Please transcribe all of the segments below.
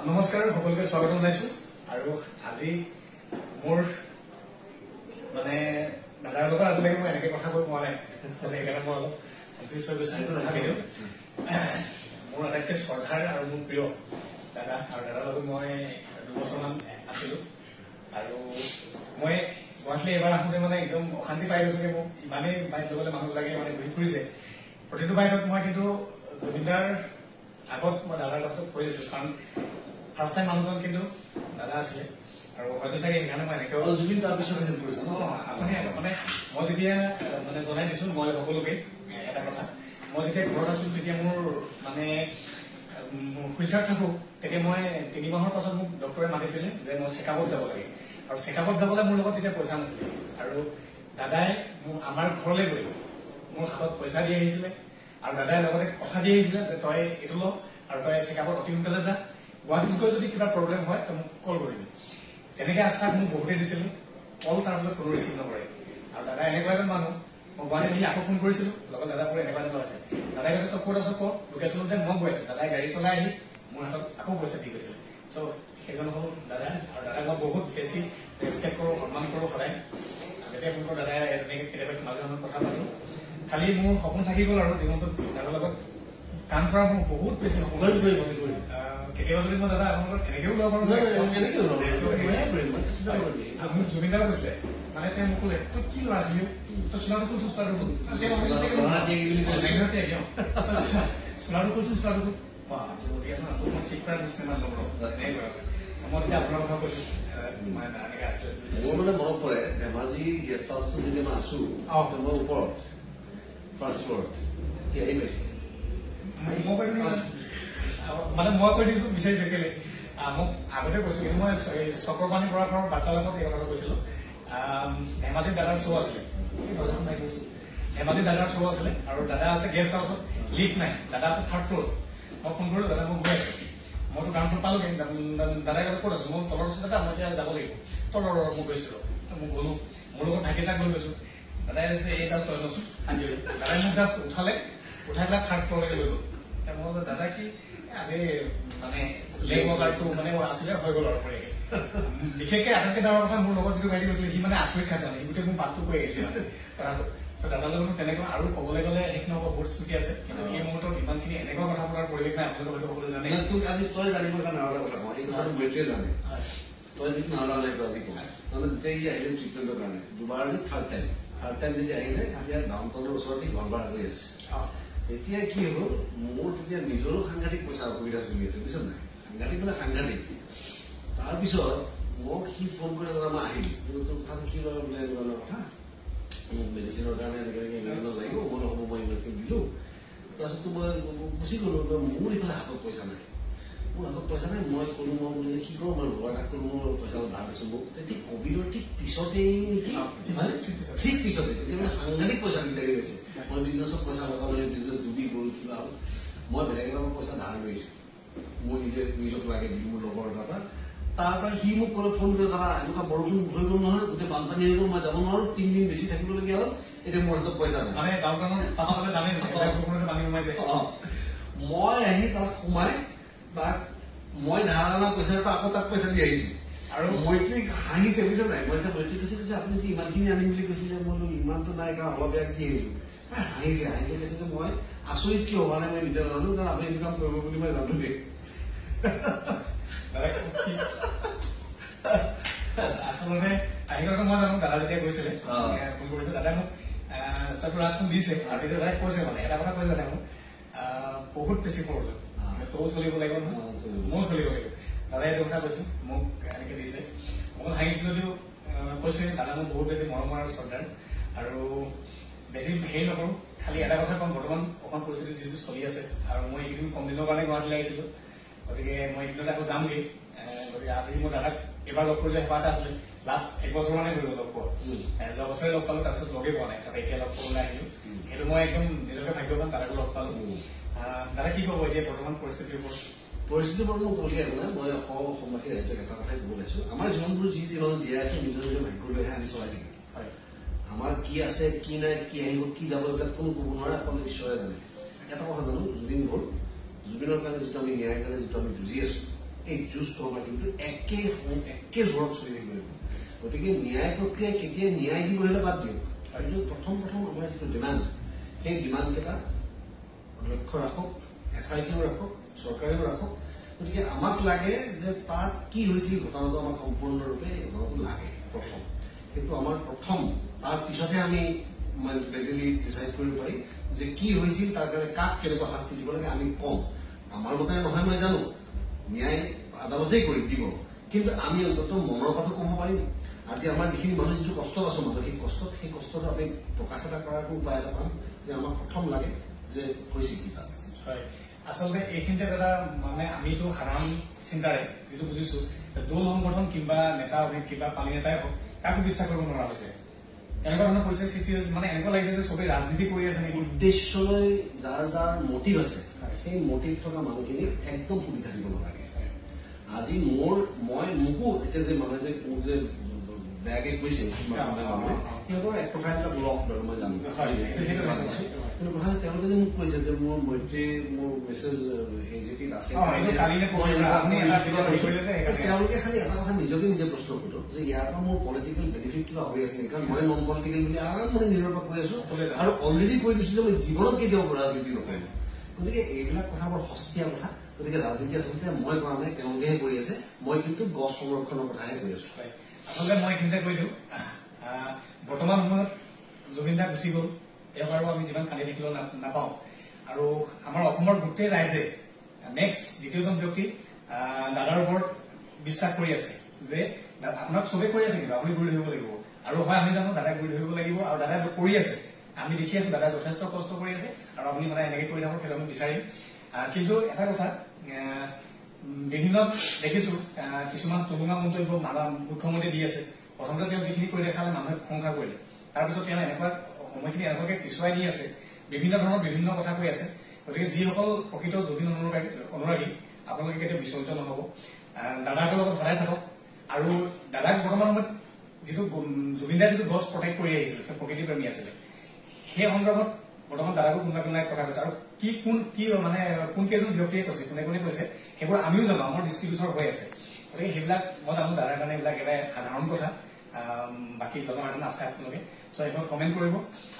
নমস্কাৰ সকলোকে স্বাগতম জনাইছো আৰু আজি মোৰ মানে দাদাৰ লগত আজিলৈকে মই এনেকে কথা কৈ পোৱা নাই সেইকাৰণে মই অলপ কনফিউজ হৈ গৈছো তথাপিও মোৰ আটাইতকৈ শ্ৰদ্ধাৰ আৰু মোৰ প্ৰিয় দাদা আৰু দাদাৰ লগত মই 2 বছৰমান আছিলো আৰু মই গুৱাহাটীলৈ এবাৰ আহোঁতে মানে একদম অশান্তি পাই গৈছো মোক ইমানেই বাইক ল'বলৈ মানুহবিলাকে মানে ঘূৰি ফুৰিছে প্ৰতিটো বাইকত মই কিন্তু জুবিনদাৰ আগত মই দাদাৰ লগত কৈ দিছো কাৰণ ফাৰ্ষ্ট টাইম মানুহজন কিন্তু দাদা আছিলে আৰু হয়তো চাগে সেইকাৰণে মই এনেকৈ জুবিন তাৰপিছত হেল্প কৰিছে আপুনি মানে মই যেতিয়া মানে জনাই দিছো মই সকলোকে এটা কথা মই যেতিয়া ঘৰত আছিলো তেতিয়া মোৰ মানে হুইলচেয়াৰত থাকো তেতিয়া মই 3 মাহৰ পাছত মোক ডক্টৰে মাতিছিলে যে মই চেকআপত যাব লাগে আৰু চেকআপত যাবলৈ মোৰ লগত তেতিয়া পইচা নাছিলে আৰু দাদাই মোক আমাৰ ঘৰলৈ গৈ মোৰ হাতত পইচা দি আহিছিলে আৰু দাদাই লগতে কথা দি আহিছিলে যে তই এইটো ল আৰু তই চেকআপত অতি সোনকালে যা গুৱাহাটীত গৈ যদি কিবা প্ৰব্লেম হয় তই মোক কল কৰিবি তেনেকে আশ্বাস মোক বহুতে দিছিল কল তাৰপিছত কোনো ৰিচিভ নকৰে আৰু দাদা এনেকুৱা এজন মানুহ মই গুৱাহাটীত আহি আকৌ ফোন কৰিছিলো লগত দাদা পুৰা এনেকুৱা এজন আছে দাদাই কৈছে তই ক'ত আছ ক লোকেশ্যনতে মই গৈ আছো দাদাই গাড়ী চলাই আহি মোৰ হাতত আকৌ পইচা দি গৈছিল চ' সেইজন হ'ল দাদা আৰু দাদাক মই বহুত বেছি ৰেচপেক্ট কৰোঁ সন্মান কৰোঁ সদায় যেতিয়া ফোন কৰোঁ দাদাই এনেকৈ কেতিয়াবা মাজে মাজে কথা পাতোঁ খালি মোৰ সপোন থাকি গ'ল আৰু জীৱনটোত দাদাৰ লগত কাম কৰা মোৰ বহুত বেছি সপোন কেতিয়াবা যদি মই দাদা আপোনাৰ লগত এনেকেও ল'ব পাৰোঁ মোক জুবিনদাৰ কৈছিলে মানে তেওঁ মোক ক'লে তই কি ল'ৰা আছিলি তই চোলাটো খুলছো চোলাটো চোলাটো ঠিক আছে না তোক মই ঠিক কৰাৰ নিচিনা মানে ল'ব মই যেতিয়া আপোনাৰ কথা কৈছো এনেকে আছিলে মোৰ মানে মনত পৰে ধেমাজি গেষ্ট হাউচটো যেতিয়া মই আছো মই ওপৰত ফাৰ্ষ্ট ফ্ল'ৰত সি আহি পাইছে মানে মই কৈ দিছো বিচাৰিছো কেলে মোক আগতে কৈছো কিন্তু মই চক্ৰপাণী পৰাশৰৰ বাৰ্তালাপত এই কথাটো কৈছিলো ধেমাজিত দাদাৰ শ্ব' আছিলে ধেমাজিত দাদাৰ শ্ব' আছিলে আৰু দাদা আছে গেষ্ট হাউচত লিফ্ট নাই দাদা আছে 3rd ফ্ল'ৰত মই ফোন কৰিলো দাদা মই গৈ আছো মইতো গ্ৰাউণ্ড ফ্ল'ৰ পালোগৈ দাদাই ক'ত আছো মই তলৰ আছো দাদা মই এতিয়া যাব লাগিব তলৰ মই গৈছিলো মোক গ'লো মোৰ লগত ভাইটি এটাক লৈ গৈছো দাদাই কৈছে এইডাল তই লৈছো আনি দাদাই মোক জাষ্ট উঠালে উঠাই পেলাই 3rd ফ্ল'ৰলৈকে লৈ গ'ল মই দাদা কি আজি মানে লেগ ৱৰ্কাৰটো মানে আছিলে হৈ গ'ল আৰু বিশেষকৈ আটাইতকৈ ডাঙৰ কথা মোৰ লগত যিটো ভাইটি গৈছিলে সি মানে আচৰিত খাইছে মানে গোটেই মোৰ বাটটো কৈ আহিছে মানে কথাটো দাদাৰ লগত তেনেকুৱা আৰু ক'বলৈ গ'লে শেষ নহ'ব বহুত স্মৃতি আছে কিন্তু এই মুহূৰ্তত ইমানখিনি এনেকুৱা কথা পতাৰ পৰিৱেশ নাই আপোনালোকে হয়তো সকলোৱে জানে তোক আজি তই জানিবৰ কাৰণে আৰু এটা কথা মই এই কথাটো মইটোৱে জানে তই যদি নাজানে এইটো আজি কওঁ নহ'লে যেতিয়া ই আহিলে ট্ৰিটমেণ্টৰ কাৰণে দুবাৰ নে 3rd টাইম যেতিয়া আহিলে এতিয়া ডাউন টাউনৰ ওচৰতে ঘৰ ভাড়া কৰি আছে এতিয়া কি হ'ল মোৰ তেতিয়া নিজৰো সাংঘাতিক পইচা অসুবিধা চলি আছে বুজিছ নাই সাংঘাতিক মানে সাংঘাতিক তাৰপিছত মোক সি ফোন কৰি দাদা মই আহিম কিন্তু তোৰ কথাটো কি লয় বোলে এনেকুৱা কথা মোক মেডিচিনৰ কাৰণে এনেকৈ ইমান লাগিব মই নহ'ব মই ইমানকৈ দিলোঁ তাৰপিছত মই গুচি গ'লোঁ মোৰ ইফালে হাতত পইচা নাই মোৰ হাতত পইচা নাই মই ক'লোঁ মই বোলে কি কৰোঁ মই লগৰ এটাক ক'লোঁ মোৰ পইচা ধাৰ দিছোঁ মোক ঠিক ক'ভিডৰ ঠিক পিছতেই নেকি ঠিক পিছতে তেতিয়া মানে সাংঘাতিক পইচা দিগদাৰি হৈছে মই বিজনেছত পইচা লগালোঁ বিজনেছ ডুবি গ'ল কিবা হ'ল মই বেলেগ এটা পইচা ধাৰ লৈছোঁ মই নিজক লাগে মোৰ লগৰ এটা তাৰপৰা সি মোক ক'লে ফোন কৰি দাদা এনেকুৱা বৰষুণ হৈ গ'ল নহয় গোটেই বানপানী হৈ গ'ল মই যাব নোৱাৰোঁ 3 দিন বেছি থাকিবলগীয়া হ'ল এতিয়া মোৰ হাতত পইচা নাই মই আহি তাত সোমাই তাক মই ধাৰ অনা পইচাৰ পৰা আকৌ তাক পইচা দি আহিছোঁ আৰু মৈত্ৰীক হাঁহিছে বুজিছে নাই মই এতিয়া মৈত্ৰীক কৈছে যে আপুনি ইমানখিনি আনিম বুলি কৈছিলে মই বোলো ইমানটো নাই কাৰণ অলপ বেয়া দি আহিলোঁ হাঁহিছে কৈছে যে মই আচৰিত কিয় হোৱা নাই মই নিজে নাজানো কাৰণ আপুনি এইটো কাম কৰিব বুলি মই জানো দেই আচলতে আহিলেতো মই জানো দাদা যেতিয়া গৈছিলে ফোন কৰিছে দাদাই মোক তাত প্ৰডাকশ্যন দিছে আৰু তেতিয়া দাদাই কৈছে মানে এটা কথা কৈছে দাদাই মোক বহুত বেছি প্ৰব্লেম তয়ো চলিব লাগিব নহয় ময়ো চলিব লাগিব দাদাই এইটো কথা কৈছে মোক এনেকৈ দিছে অকণ হাঁহিছোঁ যদিও কৈছে দাদা মোক বহুত বেছি মৰমৰ আৰু শ্ৰদ্ধাৰ আৰু বেছি হেৰি নকৰোঁ খালি এটা কথা কম বৰ্তমান অসম পৰিস্থিতি যিটো চলি আছে আৰু মই এইকেইদিন কম দিনৰ কাৰণে গুৱাহাটীলৈ আহিছিলোঁ গতিকে মই এইকেইদিনত আকৌ যামগৈ গতিকে আজি মই দাদাক এবাৰ লগ কৰিবলৈ হেঁপাহ এটা আছিলে লাষ্ট 1 বছৰ মানে হৈ গ'ল লগ পোৱা যোৱা বছৰে লগ পালোঁ তাৰপিছত লগেই পোৱা নাই তাৰপৰা এতিয়া লগ কৰিবলৈ আহিলোঁ সেইটো মই একদম নিজকে ভাগ্যৱান দাদাকো লগ পালোঁ দাদা কি ক'ব এতিয়া বৰ্তমান পৰিস্থিতিৰ ওপৰত বৰ্তমান ক'বলগীয়া একো নাই মই অসমবাসী ৰাইজক এটা কথাই ক'ব লাগিছোঁ আমাৰ জীৱনবোৰ যি জীৱন জীয়াই আছে নিজৰ নিজৰ ভাগ্য লৈহে আমি চলাই থাকিম আমাৰ কি আছে কি নাই কি আহিব কি যাব এইবিলাক কোনো ক'ব নোৱাৰে আপোনালোকে ঈশ্বৰে জানে এটা কথা জানো জুবিন গ'ল জুবিনৰ কাৰণে যিটো আমি ন্যায়ৰ কাৰণে যিটো আমি যুঁজি আছোঁ এই যুঁজটো আমাৰ কিন্তু একে জোৰত চলি থাকিব লাগিব গতিকে ন্যায় প্ৰক্ৰিয়াই কেতিয়া ন্যায় দিব হ'লে বাদ দিয়ক কিন্তু প্ৰথম আমাৰ যিটো ডিমাণ্ড সেই ডিমাণ্ডকেইটা লক্ষ্য ৰাখক SITও ৰাখক চৰকাৰেও ৰাখক গতিকে আমাক লাগে যে তাত কি হৈছিল ঘটনাটো আমাক সম্পূৰ্ণৰূপে এই ঘটনাটো লাগে প্ৰথম কিন্তু আমাৰ প্ৰথম তাৰ পিছতহে আমি মেণ্টেলি ডিচাইড কৰিব পাৰিম যে কি হৈছিল তাৰ কাৰণে কাক কেনেকুৱা শাস্তি দিব লাগে আমি কম আমাৰ মতে নহয় মই জানো ন্যায় আদালতেই কৰি দিব কিন্তু আমি অন্তত মনৰ কথা ক'ব পাৰিম আজি আমাৰ যিখিনি মানুহ যিটো কষ্টত আছো মানুহ সেই কষ্টটো আমি প্ৰকাশ এটা কৰাৰ উপায় এটা পাম যে আমাক প্ৰথম লাগে যে হৈছে কি তাত হয় আসলে এইখিনিতে এটা মানে আমিতো সাধাৰণ চিন্তাৰে যিটো বুজিছো দল সংগঠন কিংবা নেতা কিংবা পানী নেতাই হওক কাকো বিশ্বাস কৰিব নোৱাৰা হৈছে এনেকুৱা ধৰণৰ পৰিস্থিতি মানে এনেকুৱা লাগিছে যে চবেই ৰাজনীতি কৰি আছে নেকি উদ্দেশ্যলৈ যাৰ যাৰ মটিভ আছে সেই মটিভ থকা মানুহখিনিক একদম সুবিধা দিব নালাগে আজি মোকো এতিয়া যে মানুহে যে মোক যে বেয়াকে কৈছে সিহঁতৰ এক প্ৰফাইল এটা ব্লক বাৰু মই জানো কিন্তু কথা তেওঁলোকে যে মোক কৈছে যে মোৰ মৈত্ৰী মোৰ মেছেজ AJPত আছে তেওঁলোকে খালি এটা কথা নিজকে নিজে প্ৰশ্ন কৰোঁ যে ইয়াৰ পৰা মোৰ পলিটিকেল বেনিফিট কিবা হৈ আছে নেকি কাৰণ মই নন পলিটিকেল বুলি আৰামে নিজৰ পৰা কৈ আছো আৰু অলৰেডি কৈ দিছো যে মই জীৱনত কেতিয়াও ৰাজনীতি নকৰিম গতিকে এইবিলাক কথা বৰ সস্তীয়া কথা গতিকে ৰাজনীতি আচলতে মই কৰা নাই তেওঁলোকেহে কৰি আছে মই কিন্তু গছ সংৰক্ষণৰ কথাহে কৈ আছো আসলে মই এইখিনিতে কৈ দিওঁ বৰ্তমান সময়ত জুবিন দা গুচি গ'ল তেওঁক আৰু আমি যিমান কান্দি থাকিলেও নাপাওঁ আৰু আমাৰ অসমৰ গোটেই ৰাইজে নেক্সট দ্বিতীয়জন ব্যক্তি দাদাৰ ওপৰত বিশ্বাস কৰি আছে যে আপোনাক চবেই কৰি আছে কিন্তু আপুনি গুৰি ধৰিব লাগিব আৰু হয় আমি জানো দাদাক গুৰি ধৰিব লাগিব আৰু দাদাই কৰি আছে আমি দেখি আছো দাদা যথেষ্ট কষ্ট কৰি আছে আৰু আপুনি সদায় এনেকৈ কৰি থাকক সেইটো আমি বিচাৰিম কিন্তু এটা কথা বিভিন্ন দেখিছো কিছুমান তুলুঙা মন্তব্য মুখ্যমন্ত্ৰী দি আছে প্ৰথমতে তেওঁ যিখিনি কৰি দেখালে মানুহে প্ৰশংসা কৰিলে তাৰপিছত তেওঁ এনেকুৱা সময়খিনি এনেকুৱাকে পিছুৱাই দি আছে বিভিন্ন ধৰণৰ বিভিন্ন কথা কৈ আছে গতিকে যিসকল প্ৰকৃত জুবিন অনুৰাগী আপোনালোকে কেতিয়াও বিচলিত নহব দাদাহঁতৰ লগত সদায় থাকক আৰু দাদাক বৰ্তমান সময়ত যিটো জুবিন দাই যিটো গছ প্ৰটেক্ট কৰি আহিছিল সেই প্ৰকৃতি প্ৰেমী আছিলে সেই সন্দৰ্ভত বৰ্তমান দাদাকো কোনোবাই কথা কৈছে আৰু কি মানে কোন কেইজন ব্যক্তিয়ে কৈছে কোনে কৈছে সেইবোৰ আমিও জানো আমাৰ দৃষ্টিগোচৰ হৈ আছে গতিকে সেইবিলাক মই জানো দাদাৰ কাৰণে এইবিলাক একেবাৰে সাধাৰণ কথা বাকী জনসাধাৰণ আছে আপোনালোকে চ' এইখন কমেণ্ট কৰিব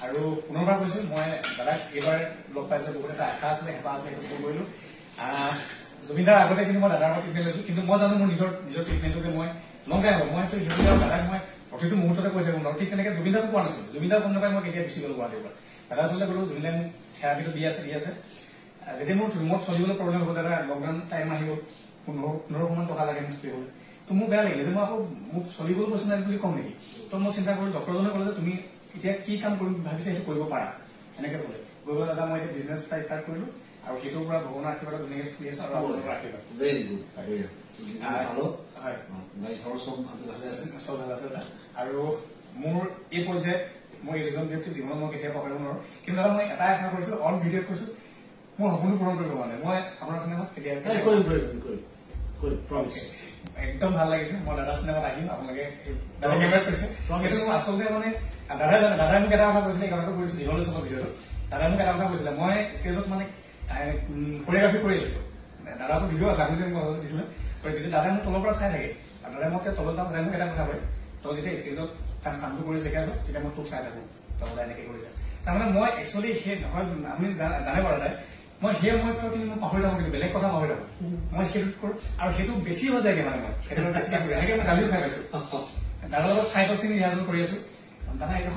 আৰু পুনৰবাৰ কৈছো মই দাদাক এইবাৰ লগ পাইছো বহুত এটা আশা আছিলে হেঁপাহ আছিলে সেইটো কৰিলো জুবিন দাৰ আগতে কিন্তু মই দাদাৰ পৰা ট্ৰিটমেণ্ট লৈছো কিন্তু মই জানো মোৰ নিজৰ ট্ৰিটমেণ্টটো যে মই লং টাইম হ'ব মই জুবিন দাৰ দাদাক মই প্ৰতিটো মুহূৰ্ততে কৈ থাকিব নোৱাৰো ঠিক তেনেকে জুবিন দাকো পোৱা নাছিলো জুবিন দাক গম নাপাই মই কেতিয়া গুচি গলো গুৱাহাটীৰ পৰা দাদা আচলতে গলো জুবিন দাই মোক থেৰাপিটো দি আছে যেতিয়া মোৰ ৰুমত চলিবলৈ প্ৰব্লেম হ'ব দাদা লকডাউন টাইম আহি গ'ল 15,000 টকা লাগে মোক চলিবলৈ তো মোৰ বেয়া লাগিলে যে মই আকৌ মোক চলিবলৈ কৈছে নাই বুলি কম নেকি তো মই চিন্তা কৰিলো ডক্টৰজনে ক'লে যে তুমি এতিয়া কি কাম কৰিম ভাবিছা সেইটো কৰিব পাৰা এনেকে ক'লে গৈ দাদা মই এতিয়া বিজনেছ এটা ষ্টাৰ্ট কৰিলো আৰু সেইটোৰ পৰা ভগৱানৰ আশীৰ্বাদ ধুনীয়াকে চলি আছে আৰু আপোনালোকৰ আশীৰ্বাদ ভেৰি গুড হয় চব ভাল আছে দাদা আৰু মোৰ এই পৰ্যায়ত মই এই দুজন ব্যক্তি জীৱনত মই কেতিয়াও পাহৰিব নোৱাৰো কিন্তু দাদা মই এটা আশা কৰিছো অল ভিডিঅ'ত কৈছো মই সপোনো পূৰণ কৰিব মানে মই আপোনাৰ চিনেমাত কেতিয়া একদম ভাল লাগিছে মই দাদা চিনেমাত আহিম আপোনালোকে কৈছে আচলতে মানে দাদাই মোক এটা কথা কৈছিলে এই কথাটো কৰিছো দীঘলৈ চবৰ ভিডিঅ'টো দাদাই মোক এটা কথা কৈছিলে মই ষ্টেজত মানে কোৰিঅগ্ৰাফি কৰি আছিলো দাদা ভিডিঅ' আছে আপুনি যে মোক দিছিলে যেতিয়া দাদাই মোক তলৰ পৰা চাই থাকে আৰু দাদাই মই তলত যাওঁ দাদাই মোক এটা কথা কয় তই যেতিয়া ষ্টেজত কামটো কৰি শিকাইছ তেতিয়া মই তোক চাই থাকো তই সদায় এনেকে কৰি যায় তাৰমানে মই একচুৱেলি সেই নহয় আমি জানে বাৰু দাদাই মই সেই সময়ত কিন্তু মই পাহৰি থাকো কিন্তু বেলেগ কথা পাহৰি থাকো মই সেইটো কৰো আৰু সেইটো বেছি হৈ যায়গে মানে মই সেইটো এনেকে মই গালিও খাই পাইছো দাদাৰ লগত 5% ৰিহাৰ্চেল কৰি আছো দাদা এইটো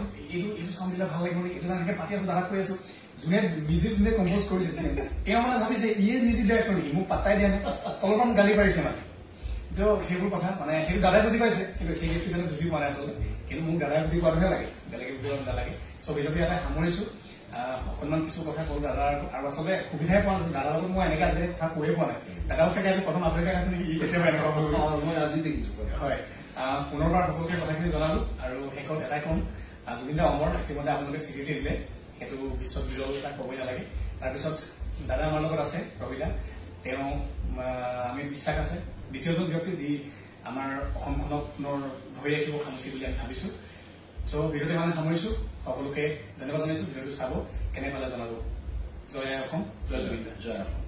চাউণ্ড দিলে ভাল লাগিব এইটো এনেকে পাতি আছো দাদাক কৈ আছো যোনে কম্প'জ কৰিছে তেওঁ মানে ভাবিছে ইয়ে মিউজিক ডাইৰেক্টৰ নেকি মোক পাত্তাই দিয়া নাই তলৰ পৰা গালি পাৰিছে মানে যে সেইবোৰ কথা মানে সেইটো দাদাই বুজি পাইছে কিন্তু সেই ব্যক্তিজনে বুজি পোৱা নাই আচলতে কিন্তু মোক দাদাই বুজি পোৱাটোহে লাগে বেলেগে বুজি পোৱা নালাগে চ' ভিডিঅ'টো ইয়াতে সামৰিছো অকণমান কিছু কথা কলো দাদাৰ আৰু আচলতে সুবিধাই পোৱা নাছিল দাদাৰ লগত মই এনেকে আজিলৈকে কথা কৈয়ে পোৱা নাই দাদাও চাগে আজি প্ৰথম আচলতে আছে নেকি কেতিয়াবা এনেকুৱা হ'ল মই আজি দেখিছো হয় পুনৰবাৰ সকলোকে কথাখিনি জনালো আৰু শেষত এটাই কম জুবিন দা অমৰ ইতিমধ্যে আপোনালোকে স্বীকৃতি দিলে সেইটো বিশ্বত বিৰল তাক ক'বই নালাগে তাৰপিছত দাদা আমাৰ লগত আছে কবিতা তেওঁ আমি বিশ্বাস আছে দ্বিতীয়জন ব্যক্তি যি আমাৰ অসমখনক পুনৰ ধৰি ৰাখিব খামুচি বুলি আমি ভাবিছো চ' ভিডিঅ'টো মানে সামৰিছো সকলোকে ধন্যবাদ জনাইছো ভিডিঅ'টো চাব কেনে পালে জনাব জয় অসম জয় জুবিন দা জয় অসম